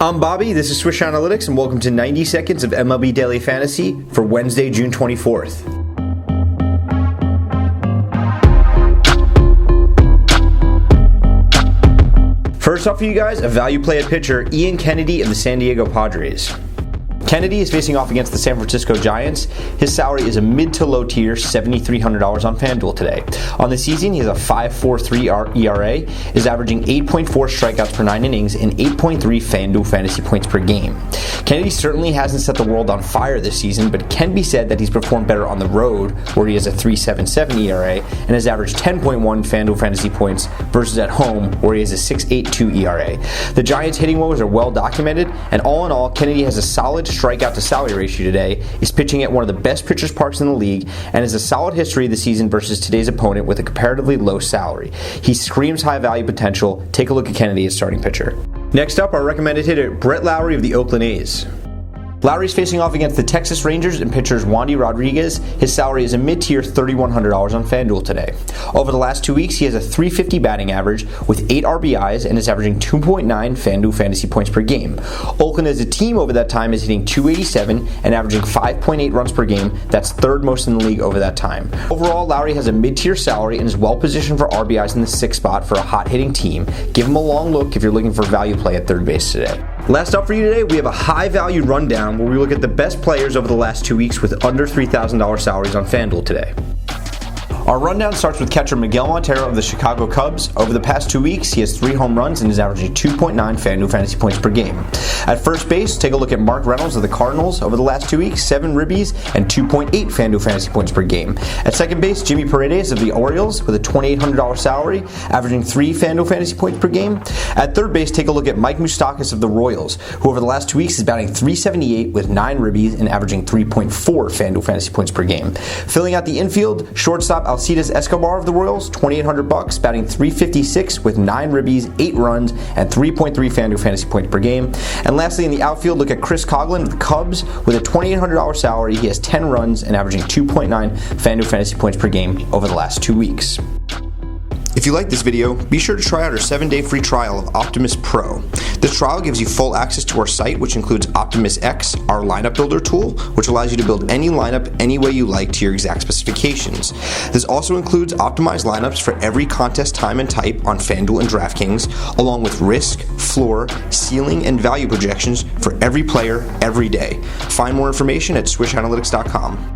I'm Bobby, this is Swish Analytics, and welcome to 90 seconds of MLB Daily Fantasy for Wednesday, June 24th. First off for you guys, a value play at pitcher, Ian Kennedy of the San Diego Padres. Kennedy is facing off against the San Francisco Giants. His salary is a mid to low tier $7,300 on FanDuel today. On the season, he has a 5.43 ERA, is averaging 8.4 strikeouts per 9 innings and 8.3 FanDuel fantasy points per game. Kennedy certainly hasn't set the world on fire this season, but it can be said that he's performed better on the road, where he has a 3.77 ERA and has averaged 10.1 FanDuel fantasy points versus at home, where he has a 6.82 ERA. The Giants' hitting woes are well documented, and all in all, Kennedy has a solid strikeout to salary ratio today, is pitching at one of the best pitchers parks in the league, and has a solid history this season versus today's opponent with a comparatively low salary. He screams high value potential. Take a look at Kennedy as starting pitcher. Next up, our recommended hitter, Brent Lowry of the Oakland A's. Lowry's facing off against the Texas Rangers and pitchers Wandy Rodriguez. His salary is a mid-tier $3,100 on FanDuel today. Over the last 2 weeks, he has a .350 batting average with 8 RBIs and is averaging 2.9 FanDuel fantasy points per game. Oakland as a team over that time is hitting .287 and averaging 5.8 runs per game. That's third most in the league over that time. Overall, Lowry has a mid-tier salary and is well positioned for RBIs in the 6th spot for a hot-hitting team. Give him a long look if you're looking for value play at third base today. Last up for you today, we have a high-value rundown where we look at the best players over the last 2 weeks with under $3,000 salaries on FanDuel today. Our rundown starts with catcher Miguel Montero of the Chicago Cubs. Over the past 2 weeks, he has 3 home runs and is averaging 2.9 FanDuel fantasy points per game. At first base, take a look at Mark Reynolds of the Cardinals. Over the last 2 weeks, 7 ribbies and 2.8 FanDuel fantasy points per game. At second base, Jimmy Paredes of the Orioles with a $2,800 salary, averaging 3 FanDuel fantasy points per game. At third base, take a look at Mike Moustakas of the Royals, who over the last 2 weeks is batting .378 with 9 ribbies and averaging 3.4 FanDuel fantasy points per game. Filling out the infield, shortstop Alcides Escobar of the Royals, $2,800, batting .356 with 9 ribbies, 8 runs, and 3.3 FanDuel fantasy points per game. And lastly, in the outfield, look at Chris Coghlan of the Cubs. With a $2,800 salary, he has 10 runs and averaging 2.9 FanDuel fantasy points per game over the last 2 weeks. If you like this video, be sure to try out our 7-day free trial of Optimus Pro. This trial gives you full access to our site, which includes Optimus X, our lineup builder tool, which allows you to build any lineup any way you like to your exact specifications. This also includes optimized lineups for every contest time and type on FanDuel and DraftKings, along with risk, floor, ceiling, and value projections for every player, every day. Find more information at swishanalytics.com.